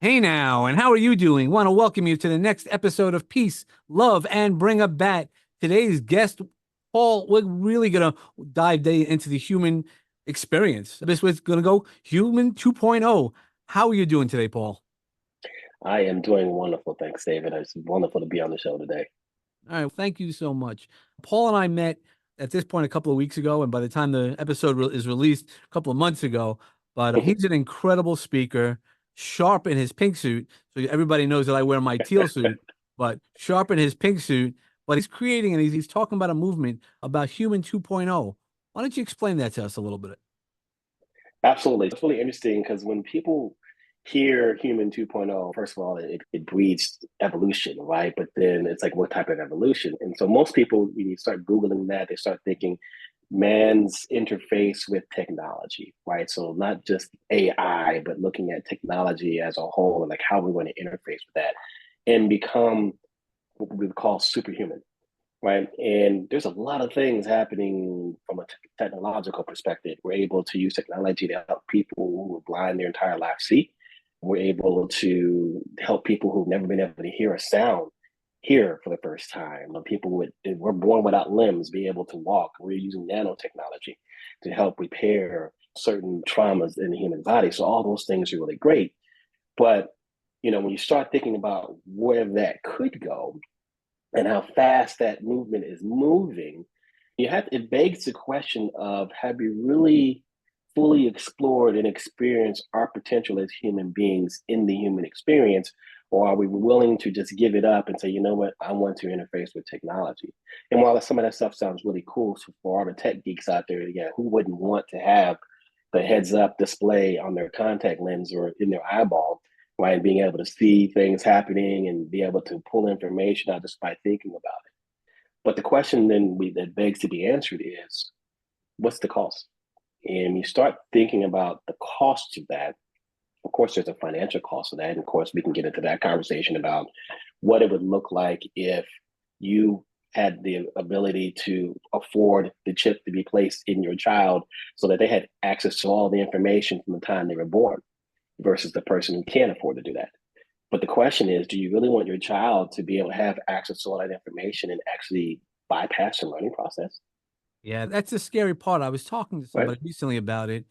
Hey now, and how are you doing? Want to welcome you to the next episode of Peace, Love, and Bring a Bat. Today's guest, Paul, we're really going to into the human experience. This was going to go human 2.0. How are you doing today, Paul? I am doing wonderful. Thanks, David. It's wonderful to be on the show today. All right, thank you so much. Paul and I met at this point a couple of weeks ago, and by the time the episode is released, a couple of months ago. But he's an incredible speaker, sharp in his pink suit. So everybody knows that I wear my teal suit, but sharp in his pink suit. But he's creating and he's talking about a movement about Human 2.0. Why don't you explain that to us a little bit? Absolutely. It's really interesting because when people hear human 2.0, first of all, it breeds evolution, right? But then it's like, what type of evolution? And so most people, when you start Googling that, they start thinking man's interface with technology, right? So not just AI, but looking at technology as a whole and like how we want to interface with that and become what we would call superhuman, right? And there's a lot of things happening from a technological perspective. We're able to use technology to help people who were blind their entire life see. We're able to help people who've never been able to hear a sound hear for the first time. Or people with were born without limbs be able to walk. We're using nanotechnology to help repair certain traumas in the human body. So all those things are really great. But when you start thinking about where that could go, and how fast that movement is moving, it begs the question of have you really fully explored and experienced our potential as human beings in the human experience? Or are we willing to just give it up and say, you know what, I want to interface with technology? And while some of that stuff sounds really cool for all the tech geeks out there, yeah, who wouldn't want to have the heads up display on their contact lens or in their eyeball, right? And being able to see things happening and be able to pull information out just by thinking about it. But the question that begs to be answered is, what's the cost? And you start thinking about the cost of that. Of course, there's a financial cost of that. And of course, we can get into that conversation about what it would look like if you had the ability to afford the chip to be placed in your child so that they had access to all the information from the time they were born versus the person who can't afford to do that. But the question is, do you really want your child to be able to have access to all that information and actually bypass the learning process? Yeah, that's the scary part. I was talking to Right? somebody recently about it.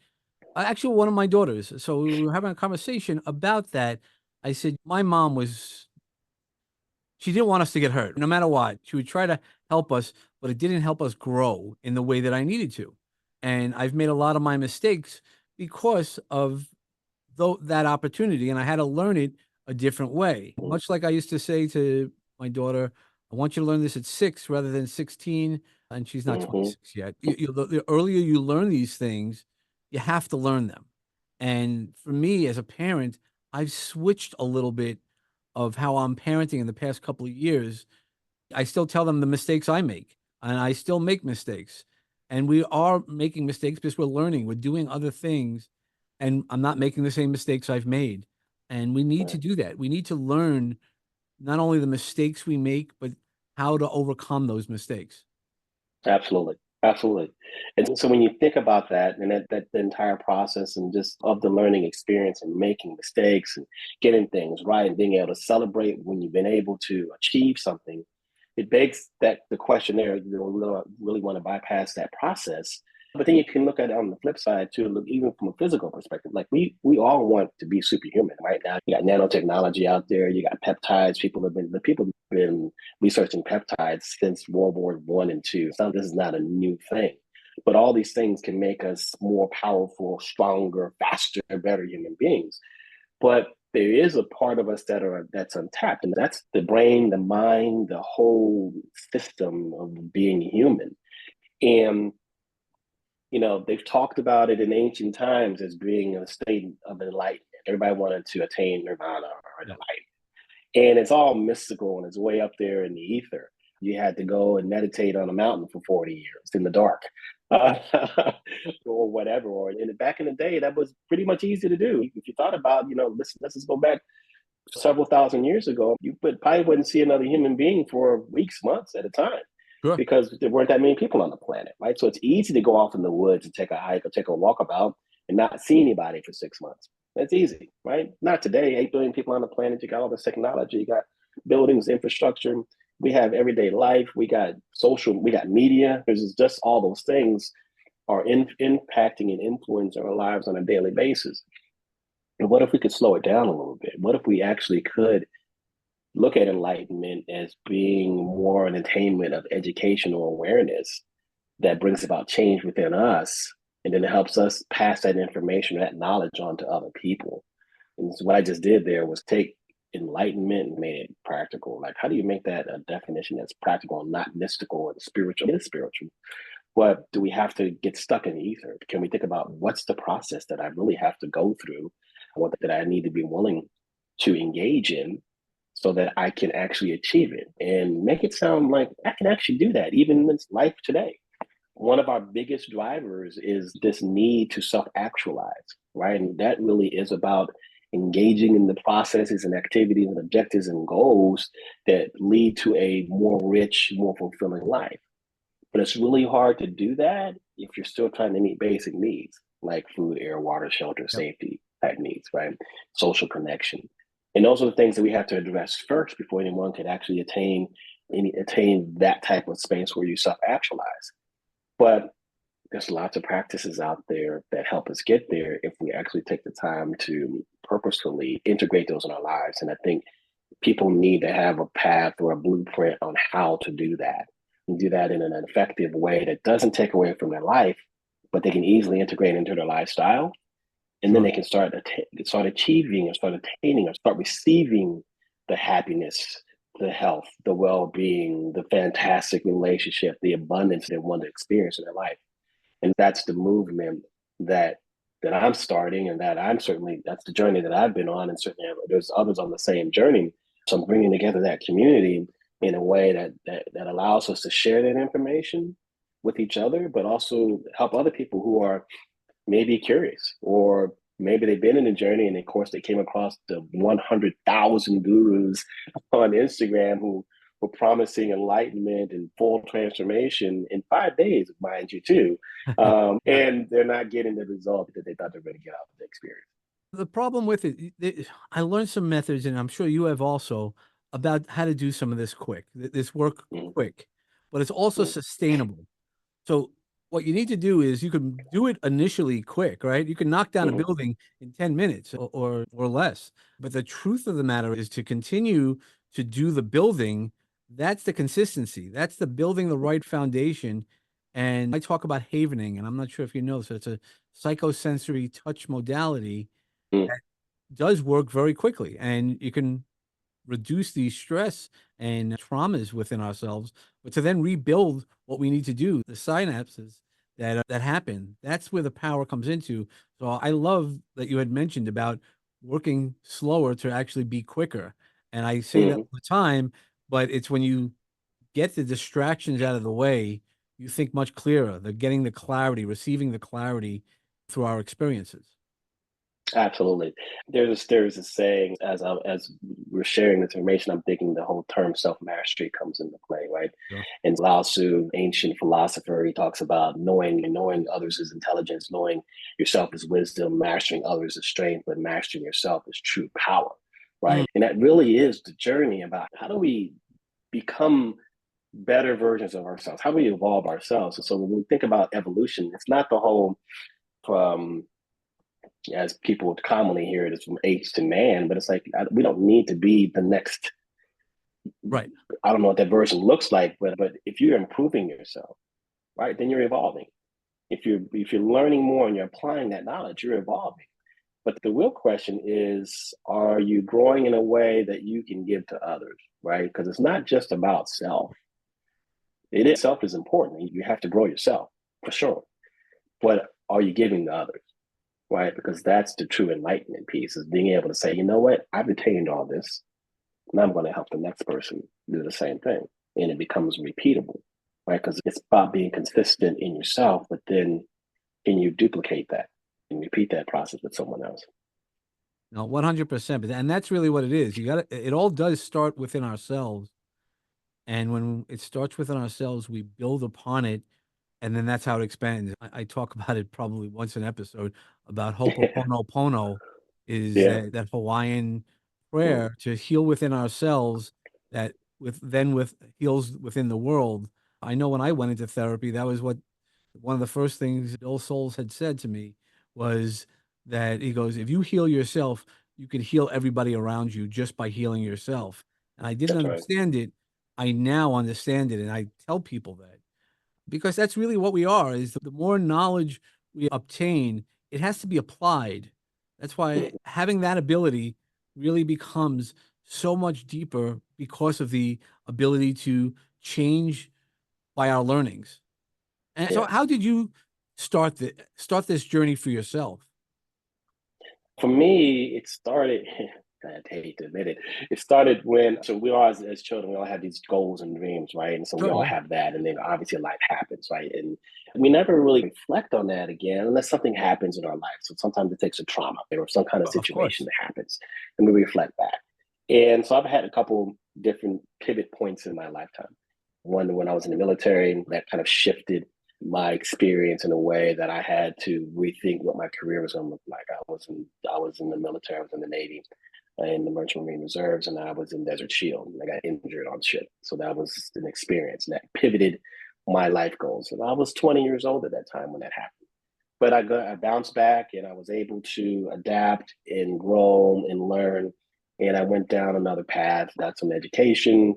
Actually, one of my daughters. So we were having a conversation about that. I said, my mom was she didn't want us to get hurt, no matter what. She would try to help us, but it didn't help us grow in the way that I needed to. And I've made a lot of my mistakes because of that opportunity, and I had to learn it a different way. Mm-hmm. Much like I used to say to my daughter, I want you to learn this at 6 rather than 16, and she's not Mm-hmm. 26 yet. The earlier you learn these things, you have to learn them. And for me as a parent, I've switched a little bit of how I'm parenting in the past couple of years. I still tell them the mistakes I make, and I still make mistakes. And we are making mistakes because we're learning, we're doing other things, and I'm not making the same mistakes I've made. And we need to Right. do that. We need to learn not only the mistakes we make, but how to overcome those mistakes. Absolutely. Absolutely. And so when you think about that and that the entire process and just of the learning experience and making mistakes and getting things right and being able to celebrate when you've been able to achieve something, it begs that the question there, really want to bypass that process. But then you can look at it on the flip side too, look even from a physical perspective. Like we all want to be superhuman right now. You got nanotechnology out there, you got peptides. People have been researching peptides since World War One and Two. So this is not a new thing. But all these things can make us more powerful, stronger, faster, better human beings. But there is a part of us that's untapped, and that's the brain, the mind, the whole system of being human. And they've talked about it in ancient times as being a state of enlightenment. Everybody wanted to attain nirvana or Yeah. enlightenment. And it's all mystical and it's way up there in the ether. You had to go and meditate on a mountain for 40 years in the dark, uh, or whatever. Back in the day, that was pretty much easy to do. If you thought about, let's just go back several thousand years ago, probably wouldn't see another human being for weeks, months at a time Sure. because there weren't that many people on the planet, right? So it's easy to go off in the woods and take a hike or take a walk about and not see anybody for 6 months. That's easy, right? Not today. 8 billion people on the planet. You got all this technology. You got buildings, infrastructure. We have everyday life. We got social. We got media. There's just all those things are impacting and influencing our lives on a daily basis. And what if we could slow it down a little bit? What if we actually could look at enlightenment as being more an attainment of educational awareness that brings about change within us, and then it helps us pass that information, that knowledge on to other people. And so what I just did there was take enlightenment and made it practical. Like, how do you make that a definition that's practical and not mystical and spiritual? It is spiritual. But do we have to get stuck in the ether? Can we think about what's the process that I really have to go through, what that I need to be willing to engage in so that I can actually achieve it and make it sound like I can actually do that even in this life today. One of our biggest drivers is this need to self actualize, right? And that really is about engaging in the processes and activities and objectives and goals that lead to a more rich, more fulfilling life. But it's really hard to do that if you're still trying to meet basic needs like food, air, water, shelter, Yep. safety type needs, right? Social connection. And those are the things that we have to address first before anyone could actually attain that type of space where you self-actualize. But there's lots of practices out there that help us get there if we actually take the time to purposefully integrate those in our lives. And I think people need to have a path or a blueprint on how to do that and do that in an effective way that doesn't take away from their life, but they can easily integrate into their lifestyle. And then Sure. they can start achieving or start attaining or start receiving the happiness, the health, the well-being, the fantastic relationship, the abundance they want to experience in their life. And that's the movement that I'm starting, and that I'm certainly that's the journey that I've been on, and certainly there's others on the same journey. So I'm bringing together that community in a way that allows us to share that information with each other, but also help other people who are maybe curious, or maybe they've been in a journey and of course they came across the 100,000 gurus on Instagram who were promising enlightenment and full transformation in 5 days, mind you, too. Yeah. And they're not getting the result that they thought they were going to get out of the experience. The problem with I learned some methods, and I'm sure you have also, about how to do some of this quick, this work Mm, quick, but it's also mm, sustainable. So what you need to do is you can do it initially quick, right? You can knock down a mm, building in 10 minutes or less. But the truth of the matter is to continue to do the building. That's the consistency. That's the building the right foundation. And I talk about havening, and I'm not sure if you know, so it's a psychosensory touch modality mm, that does work very quickly. And you can reduce the stress and traumas within ourselves, but to then rebuild what we need to do, the synapses that happen. That's where the power comes into. So I love that you had mentioned about working slower to actually be quicker. And I say that mm. all the time, but it's when you get the distractions out of the way, you think much clearer. They're getting the clarity, receiving the clarity through our experiences. Absolutely. There's a saying as we're sharing this information, I'm thinking the whole term self mastery comes into play, right? Sure. And Lao Tzu, ancient philosopher, he talks about knowing others is intelligence, knowing yourself is wisdom, mastering others is strength, but mastering yourself is true power, Mm, right? And that really is the journey about how do we become better versions of ourselves? How do we evolve ourselves? And so when we think about evolution, it's not the whole from as people would commonly hear it, is from apes to man, but it's like we don't need to be the next. right. I don't know what that version looks like, but if you're improving yourself, right, then you're evolving. If you're learning more and you're applying that knowledge, you're evolving. But the real question is, are you growing in a way that you can give to others, right? Because it's not just about self. It is self is important. You have to grow yourself for sure. But are you giving to others? Right? Because that's the true enlightenment piece is being able to say, you know what, I've attained all this, and I'm going to help the next person do the same thing. And it becomes repeatable, right? Because it's about being consistent in yourself, but then can you duplicate that and repeat that process with someone else? No, 100%. And that's really what it is. You got to, it all does start within ourselves. And when it starts within ourselves, we build upon it. And then that's how it expands. I talk about it probably once an episode about Hopoponopono. is Yeah. that Hawaiian Mm. prayer to heal within ourselves that with heals within the world. I know when I went into therapy, that was what one of the first things Bill Souls had said to me was that he goes, if you heal yourself, you can heal everybody around you just by healing yourself. And I didn't That's right. understand it. I now understand it. And I tell people that because that's really what we are is the more knowledge we obtain, it has to be applied. That's why Mm. having that ability really becomes so much deeper because of the ability to change by our learnings. And so Yeah. how did you start this journey for yourself? For me, it started, I hate to admit it, it started when, so we all, as children, we all have these goals and dreams, right? And so we Sure, all yeah. have that. And then obviously life happens, right? And we never really reflect on that again unless something happens in our life. So sometimes it takes a trauma or some kind of Of situation course. that happens, and we reflect back. And so I've had a couple different pivot points in my lifetime. One when I was in the military, that kind of shifted my experience in a way that I had to rethink what my career was going to look like. I was in the military, I was in the Navy, in the Merchant Marine Reserves, and I was in Desert Shield. And I got injured on ship, so that was an experience and that pivoted my life goals. And I was 20 years old at that time when that happened. But I bounced back and I was able to adapt and grow and learn. And I went down another path, got some education,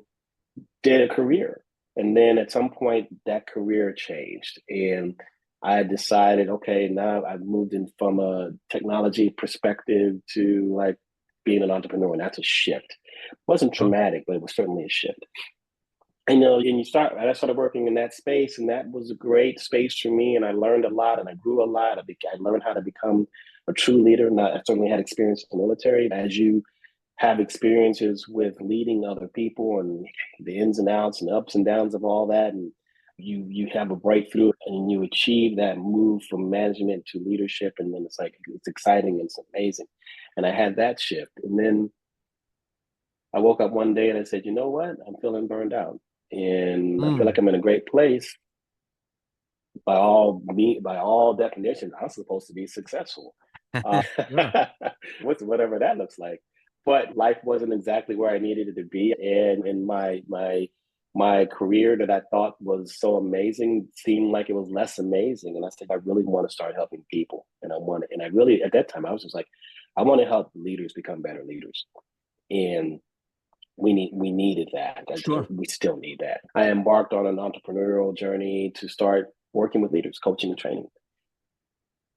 did a career. And then at some point, that career changed. And I decided, okay, now I've moved in from a technology perspective to like being an entrepreneur. And that's a shift. It wasn't Sure. traumatic, but it was certainly a shift. And, you know, and I started working in that space, and that was a great space for me. And I learned a lot and I grew a lot. I learned how to become a true leader. And I certainly had experience in the military. As you have experiences with leading other people and the ins and outs and ups and downs of all that, and you have a breakthrough and you achieve that move from management to leadership, and then it's like it's exciting and it's amazing. And I had that shift, and then I woke up one day and I said, you know what, I'm feeling burned out and I feel Mm. like I'm in a great place. By all definitions, I'm supposed to be successful. Uh, Sure. whatever that looks like. But life wasn't exactly where I needed it to be, and my career that I thought was so amazing seemed like it was less amazing. And I said, I really want to start helping people, and I really at that time I was just like, I want to help leaders become better leaders, and we needed that. Sure. We still need that. I embarked on an entrepreneurial journey to start working with leaders, coaching and training,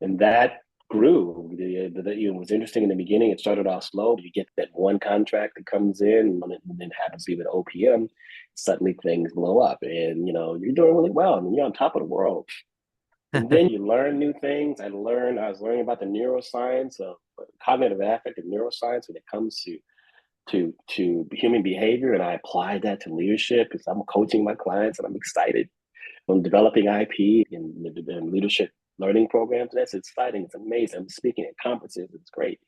and that grew. It was interesting in the beginning. It started off slow. You get that one contract that comes in, and then happens to be with OPM. Suddenly things blow up, and you know you're doing really well, and you're on top of the world. And then you learn new things. I was learning about the neuroscience of cognitive affective neuroscience when it comes to human behavior, and I applied that to leadership because I'm coaching my clients, and I'm excited. I'm developing IP in leadership learning programs. That's exciting. It's amazing. I'm speaking at conferences. It's great.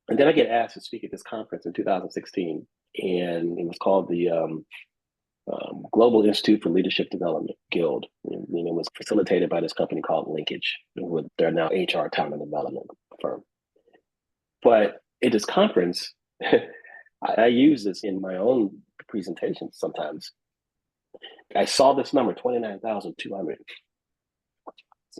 And then I get asked to speak at this conference in 2016, and it was called the Global Institute for Leadership Development Guild. And it was facilitated by this company called Linkage. They're now HR talent and development firm. But at this conference, I use this in my own presentations sometimes. I saw this number, 29,200.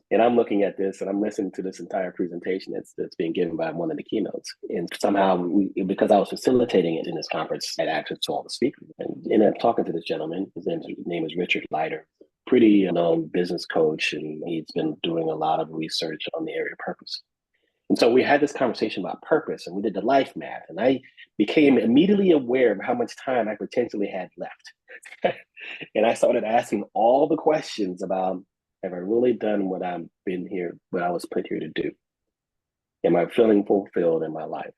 And I'm looking at this and I'm listening to this entire presentation that's being given by one of the keynotes. And somehow, because I was facilitating it in this conference, I had access to all the speakers. And I'm talking to this gentleman. His name is Richard Leiter, pretty known business coach. And he's been doing a lot of research on the area of purpose. And so we had this conversation about purpose and we did the life math. And I became immediately aware of how much time I potentially had left. And I started asking all the questions about, have I really done what I was put here to do? Am I feeling fulfilled in my life?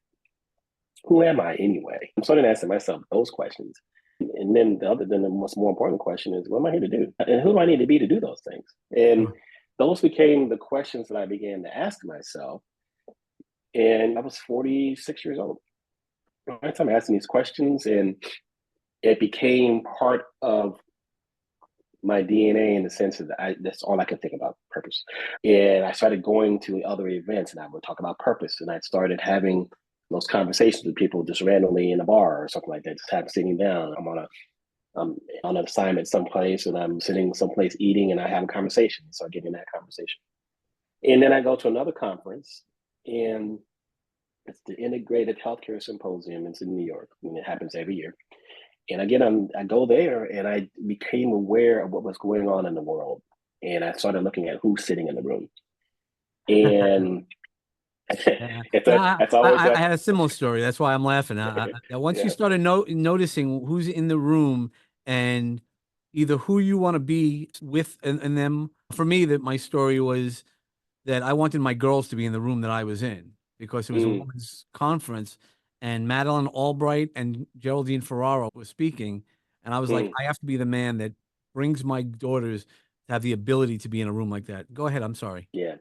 Who am I anyway? I'm starting asking myself those questions. And then the most more important question is, what am I here to do? And who do I need to be to do those things? And Sure. those became the questions that I began to ask myself. And I was 46 years old. Right, I'm asking these questions, and it became part of my DNA in the sense that that's all I could think about, purpose. And I started going to other events and I would talk about purpose. And I started having those conversations with people just randomly in a bar or something like that, just having sitting down. I'm on an assignment someplace and I'm sitting someplace eating and I have a conversation. So I get in that conversation. And then I go to another conference and it's the Integrated Healthcare Symposium. It's in New York and it happens every year. And again, I go there and I became aware of what was going on in the world. And I started looking at who's sitting in the room. And Yeah, it's a, yeah. that's always I a, had a similar story. That's why I'm laughing. Once you yeah. started noticing who's in the room and either who you want to be with and them. For me, that my story was that I wanted my girls to be in the room that I was in because it was a Mm, women's conference, and Madeline Albright and Geraldine Ferraro were speaking, and I was like, mm. I have to be the man that brings my daughters to have the ability to be in a room like that. Go ahead. I'm sorry. Yeah.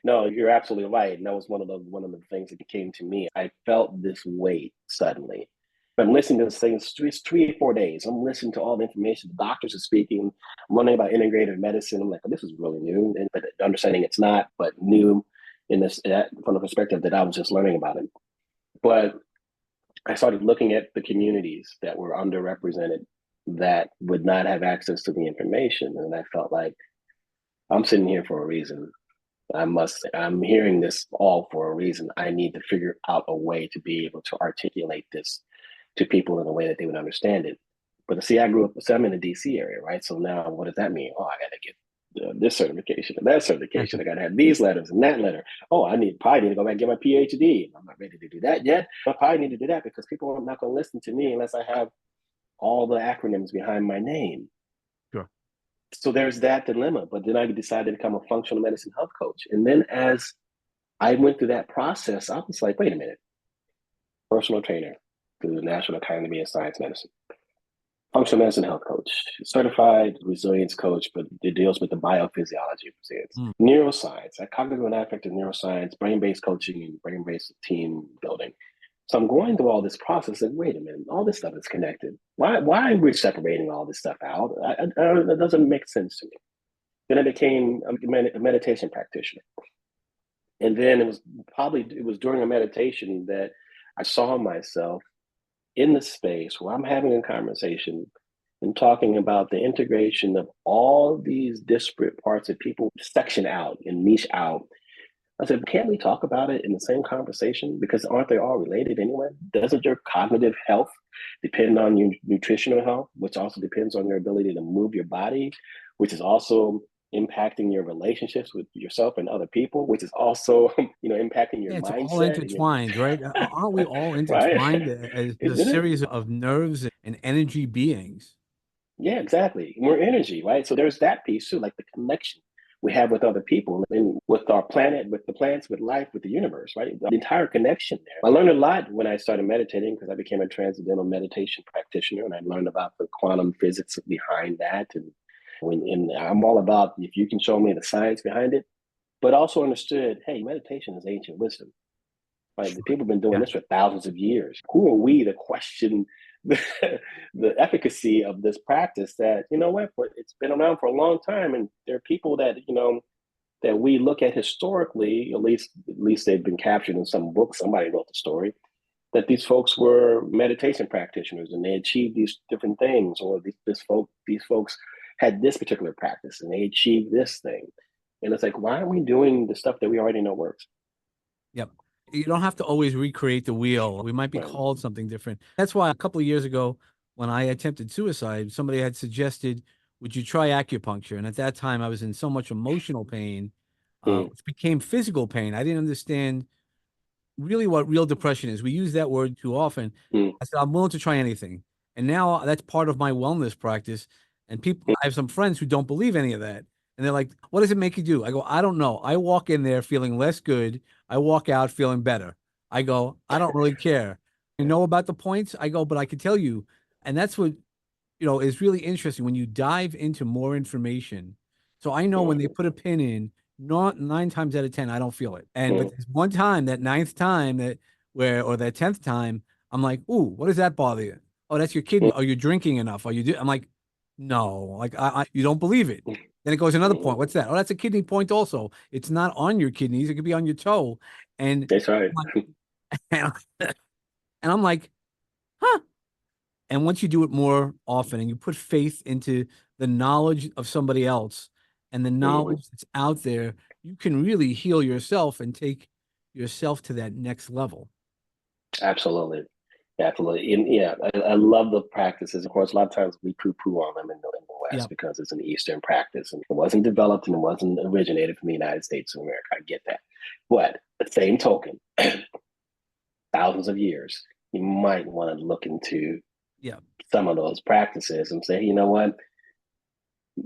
No, you're absolutely right. And that was one of the things that came to me. I felt this weight suddenly. I'm listening to this thing, it's 3 or 4 days. I'm listening to all the information. The doctors are speaking. I'm learning about integrative medicine. I'm like, oh, this is really new. But understanding it's not, but new in this from the perspective that I was just learning about it. But I started looking at the communities that were underrepresented that would not have access to the information. And I felt like I'm sitting here for a reason. I'm hearing this all for a reason. I need to figure out a way to be able to articulate this to people in a way that they would understand it. But see, I grew up, so I'm in the DC area, right? So now what does that mean? Oh, I got to get this certification and that certification. I got to have these letters and that letter. Oh, probably need to go back and get my PhD. I'm not ready to do that yet. I probably need to do that because people are not going to listen to me unless I have all the acronyms behind my name. Sure. So there's that dilemma. But then I decided to become a functional medicine health coach. And then as I went through that process, I was like, wait a minute, personal trainer through the National Academy of Science Medicine, functional medicine health coach, certified resilience coach, but it deals with the biophysiology of resilience, Mm. neuroscience, cognitive and affective neuroscience, brain-based coaching, and brain-based team building. So I'm going through all this process and wait a minute, all this stuff is connected. Why are we separating all this stuff out? That doesn't make sense to me. Then I became a meditation practitioner. And then it was during a meditation that I saw myself in the space where I'm having a conversation and talking about the integration of all these disparate parts that people section out and niche out. I said, can't we talk about it in the same conversation? Because aren't they all related anyway? Doesn't your cognitive health depend on your nutritional health, which also depends on your ability to move your body, which is also impacting your relationships with yourself and other people, which is also, impacting your Yeah, it's all mindset and your intertwined, right? Aren't we all right? intertwined as a Isn't it? series of nerves and energy beings? Yeah, exactly. We're energy, right? So there's that piece too, like the connection we have with other people and with our planet, with the plants, with life, with the universe, right? The entire connection there. I learned a lot when I started meditating because I became a transcendental meditation practitioner and I learned about the quantum physics behind that. And I'm all about if you can show me the science behind it, but also understood, hey, meditation is ancient wisdom. Like the people have been doing Yeah. this for thousands of years. Who are we to question the, the efficacy of this practice? That what, it's been around for a long time, and there are people that that we look at historically. At least they've been captured in some book. Somebody wrote the story that these folks were meditation practitioners, and they achieved these different things, or these folks had this particular practice, and they achieved this thing. And it's like, why aren't we doing the stuff that we already know works? Yep. You don't have to always recreate the wheel. We might be Right. called something different. That's why a couple of years ago, when I attempted suicide, somebody had suggested, would you try acupuncture? And at that time, I was in so much emotional pain, Mm, which became physical pain. I didn't understand really what real depression is. We use that word too often. mm, I said, I'm willing to try anything. And now that's part of my wellness practice. And people, mm, I have some friends who don't believe any of that. And they're like, what does it make you do? I go, I don't know. I walk in there feeling less good. I walk out feeling better. I go, I don't really care. You know about the points? I go, but I can tell you. And that's what, is really interesting when you dive into more information. So I know when they mm, put a pin in, not 9 times out of 10, I don't feel it. But mm, there's one time, that ninth time or that 10th time, I'm like, ooh, what does that bother you? Oh, that's your kidney. mm, Are you drinking enough? I'm like, No, like you don't believe it. Then it goes to another point. Mhm. What's that? Oh, that's a kidney point also. It's not on your kidneys. It could be on your toe. And That's right. I'm like, and I'm like, huh. And once you do it more often and you put faith into the knowledge of somebody else and the Mhm. knowledge that's out there, you can really heal yourself and take yourself to that next level. Absolutely. Absolutely. And yeah, I love the practices. Of course, a lot of times we poo poo on them in the West Yeah, because it's an Eastern practice and it wasn't developed and it wasn't originated from the United States of America. I get that. But the same token, thousands of years, you might want to look into yeah, some of those practices and say, you know what,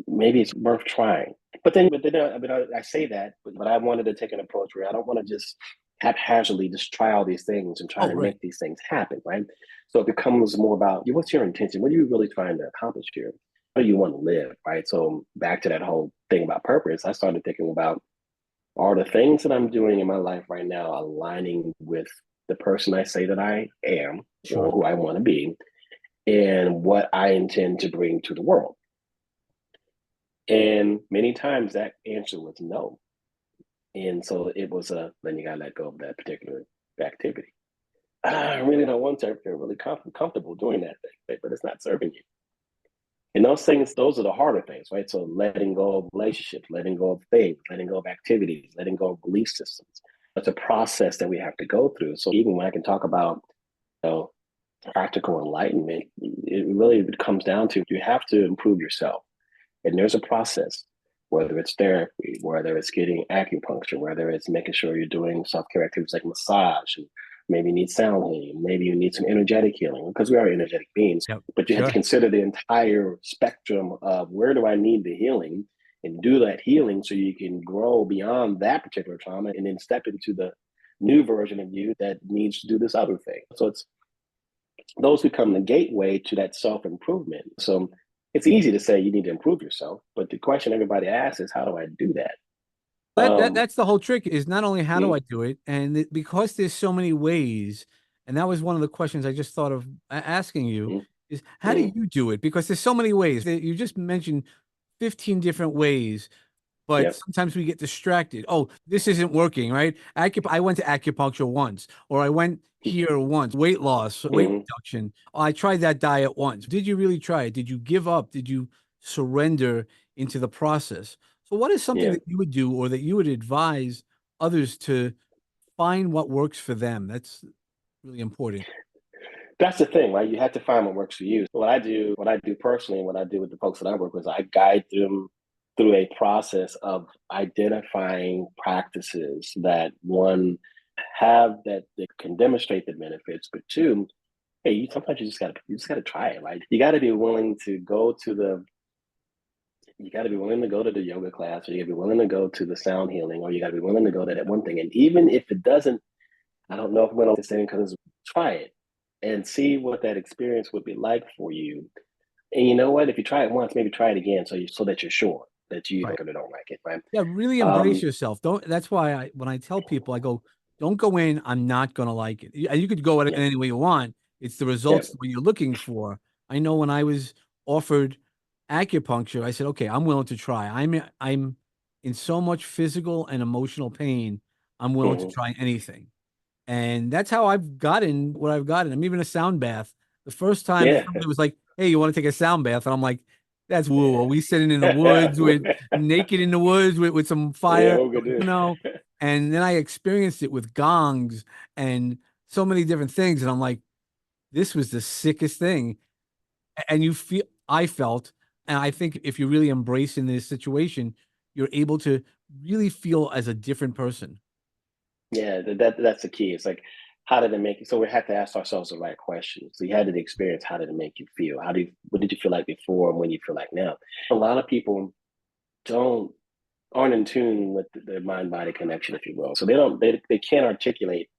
maybe it's worth trying. But then I mean, I say that, but I wanted to take an approach where I don't want to just haphazardly just try all these things and try oh, to right, make these things happen, right? So it becomes more about what's your intention? What are you really trying to accomplish here? How do you want to live, right? So back to that whole thing about purpose, I started thinking about are the things that I'm doing in my life right now aligning with the person I say that I am or sure. who I want to be and what I intend to bring to the world. And many times that answer was no. And so it was then you gotta let go of that particular activity. I really don't want to feel really comfortable doing that thing, but it's not serving you. And those things, those are the harder things, right? So letting go of relationships, letting go of things, letting go of activities, letting go of belief systems. It's a process that we have to go through. So even when I can talk about, you know, practical enlightenment, it really comes down to you have to improve yourself. And there's a process, whether it's therapy, whether it's getting acupuncture, whether it's making sure you're doing self care activities like massage, and maybe you need sound healing, maybe you need some energetic healing because we are energetic beings. Yep, But you have to sure. consider the entire spectrum of where do I need the healing and do that healing so you can grow beyond that particular trauma and then step into the new version of you that needs to do this other thing. So it's those become the gateway to that self improvement. So it's easy to say you need to improve yourself, but the question everybody asks is, how do I do that? Um, That's the whole trick is not only how do mm, I do it, and because there's so many ways, and that was one of the questions I just thought of asking you mm, is how do mm, you do it? Because there's so many ways. You just mentioned 15 different ways, but yep. sometimes we get distracted. Oh, this isn't working, right? I went to acupuncture once, or I went here once, weight loss, weight Mm, reduction. Oh, I tried that diet once. Did you really try it? Did you give up? Did you surrender into the process? So, what is something yeah. that you would do or that you would advise others to find what works for them? That's really important. That's the thing, right? You have to find what works for you. What I do personally, and what I do with the folks that I work with, I guide them through a process of identifying practices that one have that can demonstrate the benefits, but two, hey, sometimes you just gotta try it, right? You got to be willing to go to the yoga class, or you got to be willing to go to the sound healing, or you got to be willing to go to that one thing. And even if it doesn't, I don't know if I'm going to say because try it and see what that experience would be like for you. And you know what? If you try it once, maybe try it again, so that you're sure that you Right. don't like it, right? Yeah, really embrace Um, yourself. Don't That's why when I tell people, I go, don't go in, I'm not gonna like it. You could go at it yeah, any way you want. It's the yeah, results that you're looking for. I know when I was offered acupuncture, I said, okay, I'm willing to try. I'm in so much physical and emotional pain, I'm willing to hmm, try anything. And that's how I've gotten what I've gotten. I'm even a sound bath. The first time yeah, somebody was like, "Hey, you want to take a sound bath?" And I'm like, "That's woo. Are we sitting in the woods with naked in the woods with some yeah. fire?" What we could No. do? And then I experienced it with gongs and so many different things. And I'm like, this was the sickest thing. And I felt, and I think if you're really embracing this situation, you're able to really feel as a different person. Yeah, that's the key. It's like, how did it make you? So we have to ask ourselves the right questions. So you had the experience. How did it make you feel? What did you feel like before, and when you feel like now? A lot of people don't aren't in tune with their mind body connection, if you will. So they can't articulate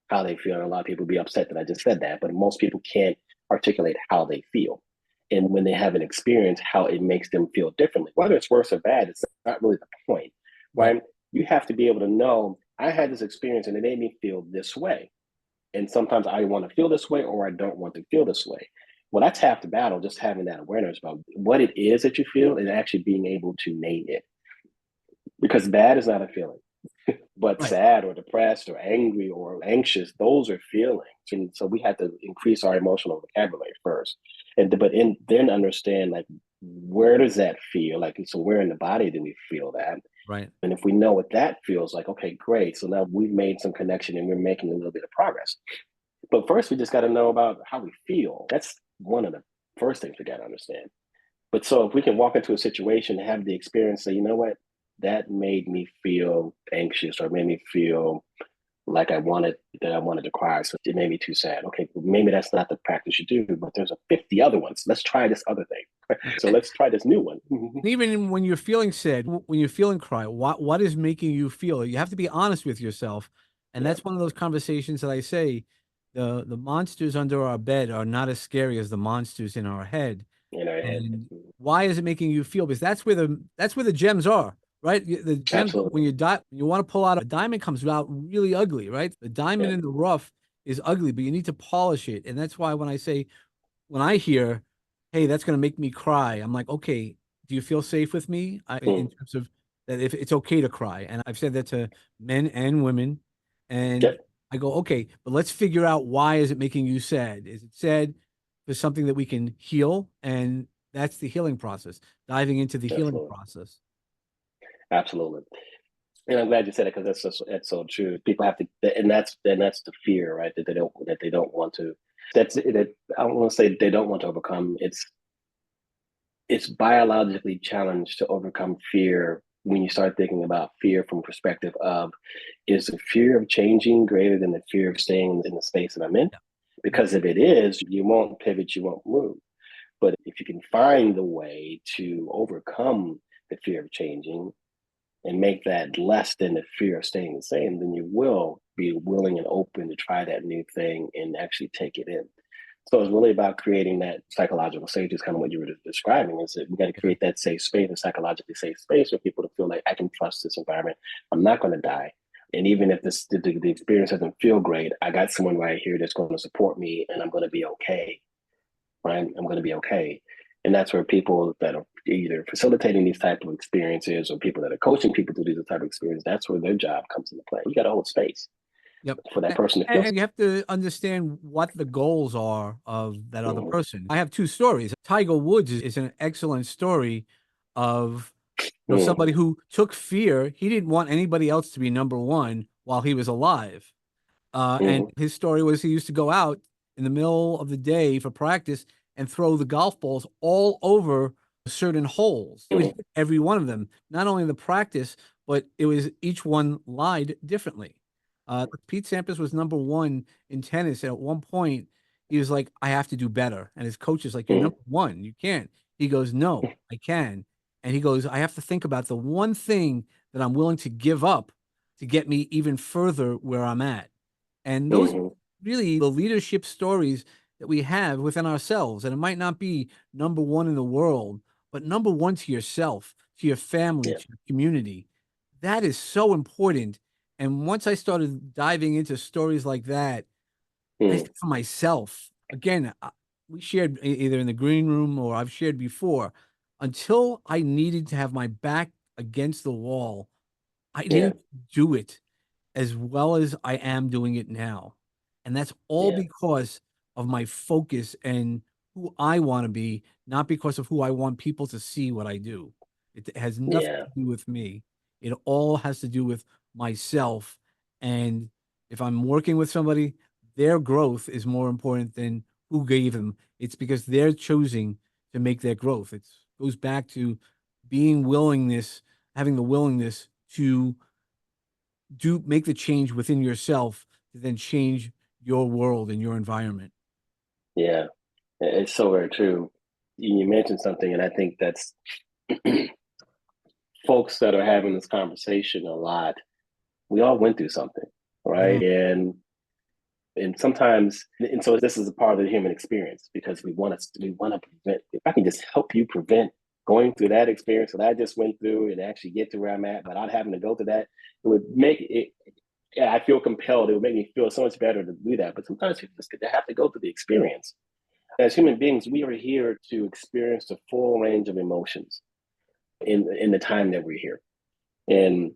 how they feel. And a lot of people be upset that I just said that, but most people can't articulate how they feel. And when they have an experience, how it makes them feel differently, whether it's worse or bad, it's not really the point, Right. right? You have to be able to know I had this experience and it made me feel this way. And sometimes I want to feel this way or I don't want to feel this way. Well, that's half the battle, just having that awareness about what it is that you feel and actually being able to name it. Because bad is not a feeling, but Right. sad or depressed or angry or anxious, those are feelings. And so we have to increase our emotional vocabulary first. Then understand like where does that feel? Like so where in the body do we feel that? Right. And if we know what that feels like, okay, great. So now we've made some connection and we're making a little bit of progress. But first we just got to know about how we feel. That's one of the first things we got to understand. But so if we can walk into a situation and have the experience, say, you know what, that made me feel anxious or made me feel like I wanted to cry. So it made me too sad. Okay, well, maybe that's not the practice you do, but there's a 50 other ones. Let's try this other thing. So let's try this new one. And even when you're feeling sad, when you're feeling cry, what is making you feel? You have to be honest with yourself, and Yeah, that's one of those conversations that I say, the monsters under our bed are not as scary as the monsters in our head. in our head. And why is it making you feel? Because that's where the gems are, right? The gems Absolutely. when you want to pull out a diamond comes out really ugly, right? The diamond Yeah, in the rough is ugly, but you need to polish it. And that's why when I hear, "Hey, that's gonna make me cry," I'm like, "Okay, do you feel safe with me?" In mm. terms of that if it's okay to cry, and I've said that to men and women, and Yep, I go, "Okay, but let's figure out why is it making you sad? Is it sad for something that we can heal?" And that's the healing process, diving into the healing absolutely. process. Absolutely. And I'm glad you said it because that's so true. People have to, and that's the fear, right? That they don't want to. That's that I don't want to say they don't want to overcome. It's biologically challenged to overcome fear when you start thinking about fear from perspective of is the fear of changing greater than the fear of staying in the space that I'm in? Yeah, yeah, Because if it is, you won't pivot, you won't move. But if you can find the way to overcome the fear of changing and make that less than the fear of staying the same, then you will be willing and open to try that new thing and actually take it in. So it's really about creating that psychological safety, is kind of what you were describing, is that we got to yeah. create that safe space, a psychologically safe space for people to feel like I can trust this environment. I'm not going to die. And even if the experience doesn't feel great, I got someone right here that's going to support me and I'm going to be okay. Right? I'm going to be okay. And that's where people that are either facilitating these type of experiences or people that are coaching people through these type of experiences, that's where their job comes into play. You got to hold space Yep. for that A person to feel. and you have to understand what the goals are of that other Mhm, person. I have 2 stories. Tiger Woods is an excellent story of, mhm, somebody who took fear. He didn't want anybody else to be number 1 while he was alive. And mhm, his story was he used to go out in the middle of the day for practice and throw the golf balls all over certain holes. He would mhm, hit every one of them, not only the practice, but it was each one lied differently. Pete Sampras was number 1 in tennis, and at one point, he was like, "I have to do better." And his coach is like, "You're mhm, number 1, you can't." He goes, "No, I can." And he goes, "I have to think about the one thing that I'm willing to give up to get me even further where I'm at." And those mhm. really the leadership stories that we have within ourselves, and it might not be number 1 in the world, but number 1 to yourself, to your family, Yeah, to your community. That is so important, and once I started diving into stories like that, I mhm, think for myself, again, we shared either in the green room or I've shared before, until I needed to have my back against the wall, I yeah, didn't do it as well as I am doing it now. And that's all yeah, because of my focus and who I wanna be, not because of who I want people to see what I do. It has nothing yeah, to do with me. It all has to do with myself, and if I'm working with somebody, their growth is more important than who gave them. It's because they're choosing to make their growth. It's goes back to being willingness having the willingness to do make the change within yourself to then change your world and your environment. yeah. It's so very true. You mentioned something, and I think that's folks that are having this conversation a lot. We all went through something, Mhm. right? And sometimes and so this is a part of the human experience because we want to prevent, if I can just help you prevent going through that experience that I just went through and actually get to where I'm at without having to go through that, it would make it, yeah, I feel compelled, it would make me feel so much better to do that. But sometimes you just have to go through the experience. As human beings, we are here to experience the full range of emotions in the time that we're here. And,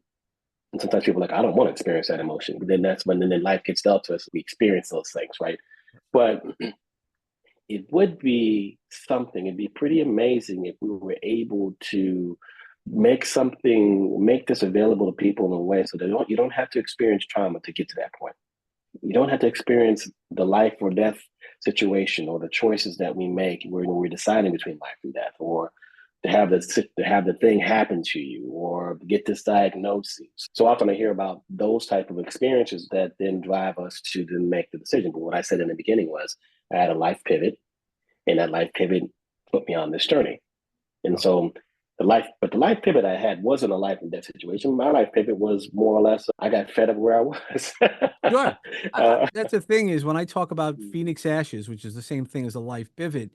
and sometimes people are like, I don't want to experience that emotion. But then that's when then life gets dealt to us. We experience those things, right? But it would be something, it'd be pretty amazing if we were able to make this available to people in a way so that you don't have to experience trauma to get to that point. You don't have to experience the life or death situation or the choices that we make when we're deciding between life and death, or to have the thing happen to you, or get this diagnosis. So often I hear about those type of experiences that then drive us to then make the decision. But what I said in the beginning was I had a life pivot, and that life pivot put me on this journey. And Yeah. so the life pivot I had wasn't a life and death situation. My life pivot was more or less I got fed up where I was. Sure. uh, That's the thing is when I talk about Phoenix Ashes, which is the same thing as a life pivot,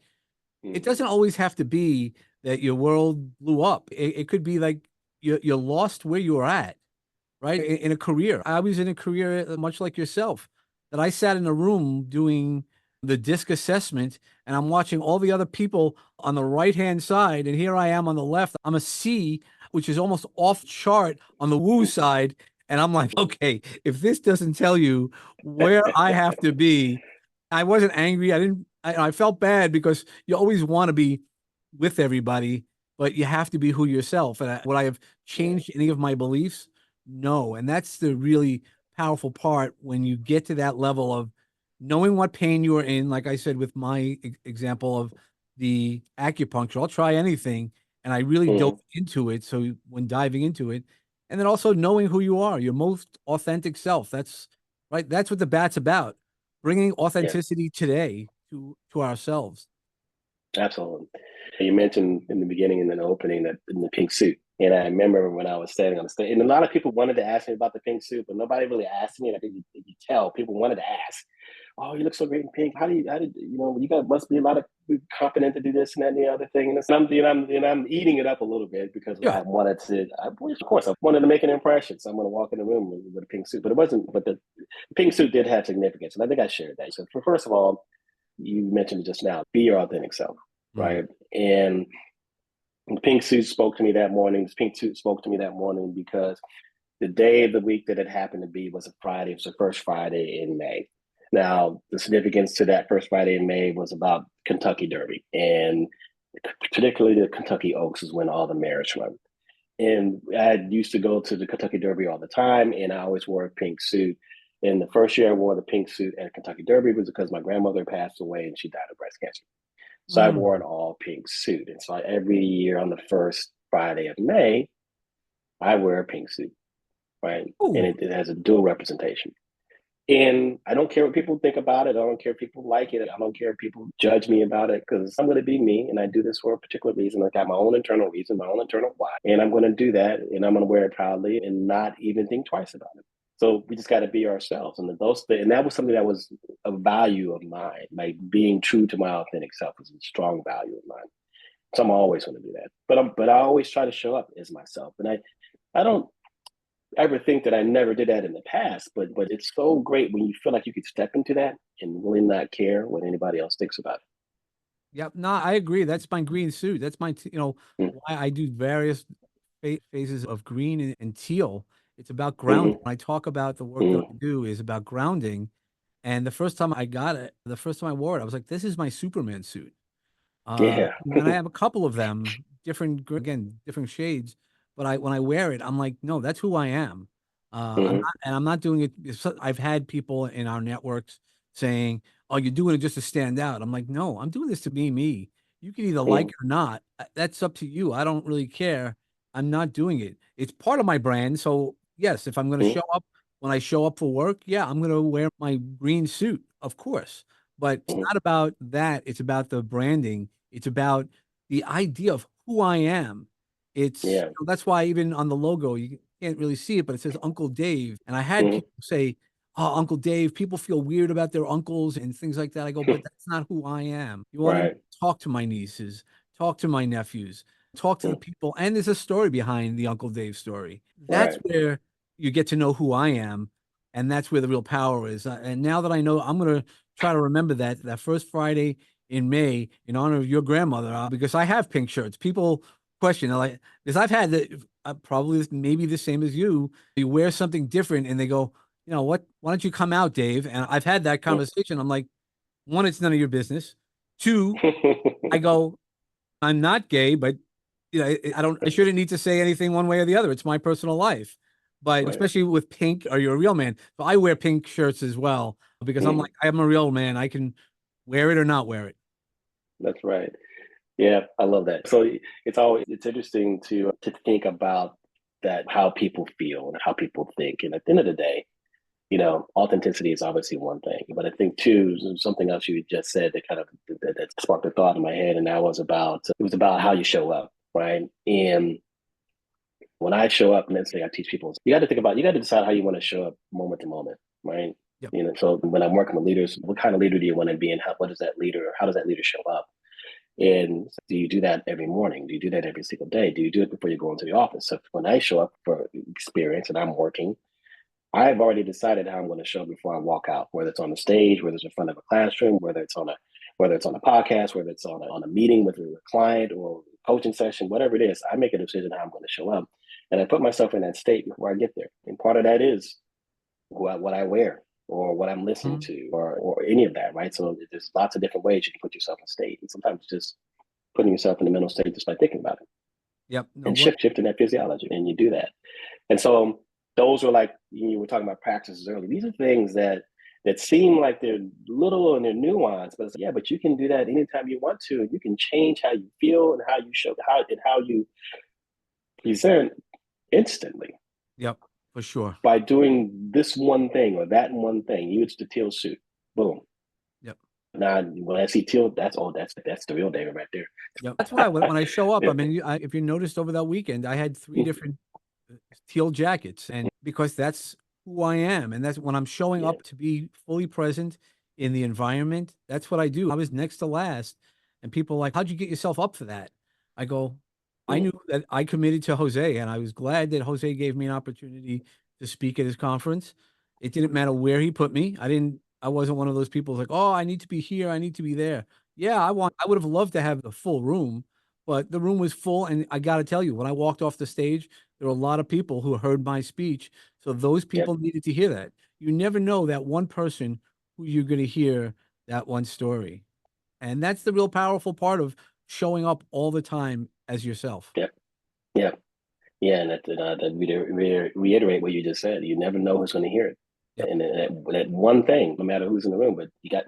it mm, doesn't always have to be that your world blew up. It could be like you lost where you were at, right? In a career. I was in a career much like yourself, that I sat in a room doing the disc assessment and I'm watching all the other people on the right-hand side. And here I am on the left. I'm a C, which is almost off chart on the woo side. And I'm like, okay, if this doesn't tell you where I have to be, I wasn't angry. I felt bad because you always want to be with everybody, but you have to be who yourself. And would I have yeah, changed any of my beliefs? No. And that's the really powerful part when you get to that level of knowing what pain you are in. Like I said, with my example of the acupuncture, I'll try anything. And I really dove mm, into it. So when diving into it, and then also knowing who you are, your most authentic self. That's right. That's what the bat's about. Bringing yeah, authenticity today to ourselves. absolutely. You mentioned in the beginning and in the opening that in the pink suit. And I remember when I was standing on the stage, and a lot of people wanted to ask me about the pink suit, but nobody really asked me. And I think you tell people wanted to ask, "Oh, you look so great in pink. How did you know? You got must be a lot of confident to do this and that and the other thing." And I'm eating it up a little bit because Yeah. I wanted to. Of course, I wanted to make an impression. So I'm going to walk in the room with a pink suit, but it wasn't. But the pink suit did have significance, and I think I shared that. So first of all, you mentioned it just now: be your authentic self, Mm. right? And the pink suit spoke to me that morning. This pink suit spoke to me that morning because the day of the week that it happened to be was a Friday. It was the first Friday in May. Now, the significance to that first Friday in May was about Kentucky Derby, and particularly the Kentucky Oaks is when all the mares run. And I used to go to the Kentucky Derby all the time, and I always wore a pink suit. And the first year I wore the pink suit at Kentucky Derby was because my grandmother passed away and she died of breast cancer. So I wore Mm. an all pink suit. And so every year on the first Friday of May, I wear a pink suit, right? And Ooh. it has a dual representation. And I don't care what people think about it. I don't care if people like it. I don't care if people judge me about it because I'm going to be me. And I do this for a particular reason. I got my own internal reason, my own internal why. And I'm going to do that. And I'm going to wear it proudly and not even think twice about it. So we just got to be ourselves. And that was something that was a value of mine. Like being true to my authentic self is a strong value of mine. So I'm always going to do that. But I always try to show up as myself. And I don't ever think that I never did that in the past, but it's so great when you feel like you could step into that and really not care what anybody else thinks about Yep. No, I agree. That's my green suit. That's my, it. why I do various phases of green and teal. It's about grounding. Mm-hmm, When I talk about the work that I mm-hmm, do is about grounding. And the first time I got it, the first time I wore it, I was like, this is my Superman suit. yeah. And I have a couple of them, again, different shades. But when I wear it, I'm like, no, that's who I am. Mm-hmm, I'm not doing it. I've had people in our networks saying, "Oh, you're doing it just to stand out." I'm like, no, I'm doing this to be me. You can either like mm-hmm, it or not. That's up to you. I don't really care. I'm not doing it. It's part of my brand. So yes, if I'm going to mm-hmm, show up when I show up for work, yeah, I'm going to wear my green suit, of course. But it's mm-hmm. not about that. It's about the branding. It's about the idea of who I am. Yeah. That's why even on the logo, you can't really see it, but it says Uncle Dave. And I had Mm-hmm, people say, "Oh, Uncle Dave, people feel weird about their uncles and things like that." I go, but that's not who I am. You want to right. talk to my nieces, talk to my nephews, talk to the Mm, people. And there's a story behind the Uncle Dave story. That's right. where you get to know who I am. And that's where the real power is. And now that I know, I'm going to try to remember that first Friday in May in honor of your grandmother, because I have pink shirts. People question, they're like, because I've had the probably maybe the same as you. You wear something different, and they go, you know what? Why don't you come out, Dave? And I've had that conversation. I'm like, one, it's none of your business. Two, I go, I'm not gay, but you know, I shouldn't need to say anything one way or the other. It's my personal life. But Right. especially with pink, are you a real man? So I wear pink shirts as well because I'm Mm, like, I'm a real man. I can wear it or not wear it. that's right. Yeah, I love that. So it's interesting to think about that, how people feel and how people think. And at the end of the day, authenticity is obviously one thing, but I think too, something else you just said that kind of that sparked a thought in my head, and that was about how you show up, right? And when I show up, and let's say I teach people, you got to decide how you want to show up moment to moment, right? Yep. So when I'm working with leaders, what kind of leader do you want to be, and how does that leader show up? And do you do that every morning? Do you do that every single day? Do you do it before you go into the office? So when I show up for experience and I'm working, I've already decided how I'm going to show before I walk out, whether it's on the stage, whether it's in front of a classroom, whether it's on a podcast, whether it's on a meeting with a client or coaching session, whatever it is. I make a decision how I'm going to show up, and I put myself in that state before I get there. And part of that is what I wear or what I'm listening Mhm. to or any of that, right? So there's lots of different ways you can put yourself in state, and sometimes just putting yourself in the mental state just by thinking about it Yep. No, and what? shifting that physiology, and you do that. And so those are like, you were talking about practices earlier. These are things that seem like they're little and they're nuanced, but it's like, yeah, but you can do that anytime you want to. And you can change how you feel and how you show how you present instantly Yep. For sure. by doing this one thing or that one thing. You, it's the teal suit. Boom. Yep. Now when I see teal, that's the real David right there. Yep. That's why when I show up, I Yeah. mean, if you noticed over that weekend, I had three Mm, different teal jackets, and because that's who I am, and that's when I'm showing yeah. up to be fully present in the environment. That's what I do. I was next to last, and people are like, "How'd you get yourself up for that?" I go, "I Mm, knew that I committed to Jose, and I was glad that Jose gave me an opportunity to speak at his conference. It didn't matter where he put me. I wasn't one of those people like, oh, I need to be here, I need to be there. Yeah, I would have loved to have the full room, but the room was full, and I got to tell you, when I walked off the stage, there were a lot of people who heard my speech, so those yep. people needed to hear that. You never know that one person who you're gonna hear that one story, and that's the real powerful part of showing up all the time as yourself. Yep. Yep. Yeah, and reiterate what you just said. You never know who's going to hear it, Yep. and that one thing, no matter who's in the room, but you got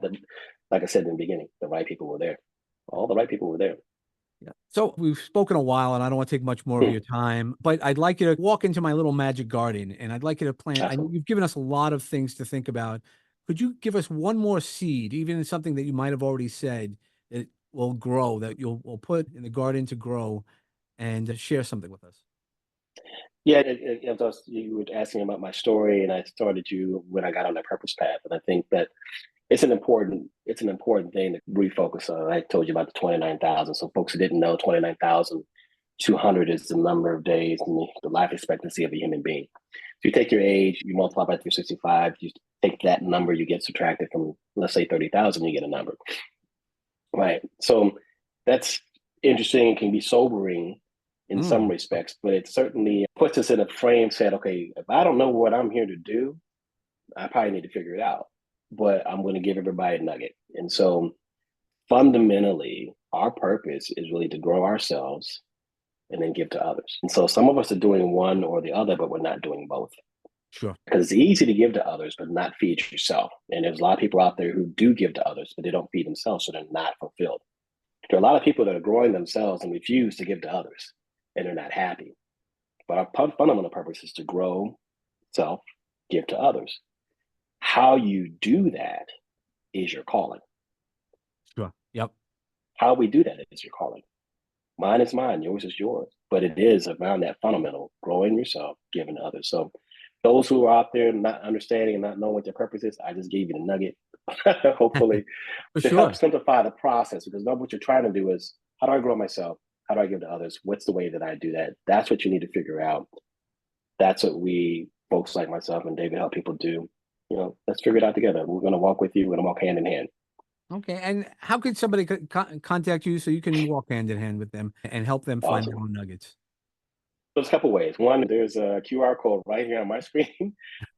like I said in the beginning, the right people were there. All the right people were there. Yeah. So we've spoken a while, and I don't want to take much more of Hmm, your time, but I'd like you to walk into my little magic garden, and I'd like you to plant. I know absolutely. you've given us a lot of things to think about. Could you give us one more seed, even something that you might have already said that will grow, that you'll will put in the garden to grow, and share something with us? Yeah, you were asking about my story, and I started you when I got on that purpose path, and I think that it's an important thing to refocus on. I told you about the 29,000. So folks who didn't know, 29,200 is the number of days and the life expectancy of a human being. So you take your age, you multiply by 365, you take that number, you get subtracted from, let's say, 30,000, you get a number. Right. So that's interesting and can be sobering in some Mm, respects, but it certainly puts us in a frame said, okay, if I don't know what I'm here to do, I probably need to figure it out. But I'm going to give everybody a nugget. And so fundamentally, our purpose is really to grow ourselves and then give to others. And so some of us are doing one or the other, but we're not doing both. sure. Because it's easy to give to others, but not feed yourself. And there's a lot of people out there who do give to others, but they don't feed themselves, so they're not fulfilled. There are a lot of people that are growing themselves and refuse to give to others, and they're not happy. But our fundamental purpose is to grow self, give to others. How you do that is your calling. Sure. Yep. How we do that is your calling. Mine is mine, yours is yours. But it is around that fundamental, growing yourself, giving to others. So those who are out there not understanding and not knowing what their purpose is, I just gave you the nugget, hopefully, For to help sure. simplify the process. Because now what you're trying to do is, how do I grow myself? How do I give to others? What's the way that I do that? That's what you need to figure out. That's what we, folks like myself and David, help people do. let's figure it out together. We're going to walk with you. We're going to walk hand in hand. Okay. And how could somebody contact you so you can walk hand in hand with them and help them find their Awesome. own nuggets? There's a couple ways. One, there's a QR code right here on my screen.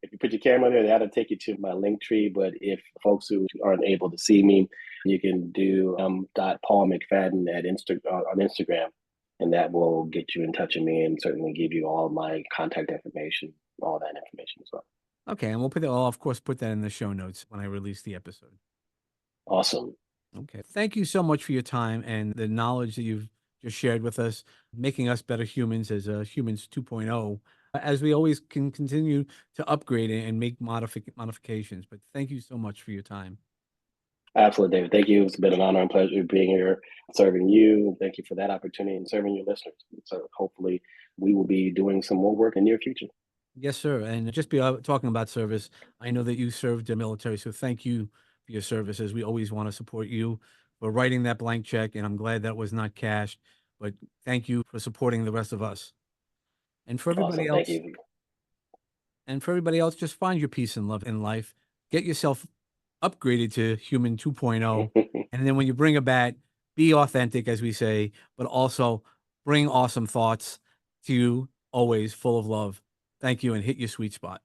If you put your camera there, that'll take you to my link tree. But if folks who aren't able to see me, you can do dot Paul McFadden at on Instagram, and that will get you in touch with me and certainly give you all my contact information, all that information as well. Okay. And we'll put that, I'll of course put that in the show notes when I release the episode. Awesome. Okay. Thank you so much for your time and the knowledge that you've just shared with us, making us better humans as humans 2.0, as we always can continue to upgrade and make modifications. But thank you so much for your time. Absolutely, David. Thank you. It's been an honor and pleasure being here, serving you. Thank you for that opportunity and serving your listeners. So hopefully we will be doing some more work in the near future. Yes, sir. And just be talking about service. I know that you served the military, so thank you for your services. We always want to support you for writing that blank check, and I'm glad that was not cashed. But thank you for supporting the rest of us. And for everybody Awesome. Thank else, you. just find your peace and love in life. Get yourself upgraded to human 2.0. And then when you bring a bat, be authentic, as we say, but also bring awesome thoughts to you, always full of love. Thank you, and hit your sweet spot.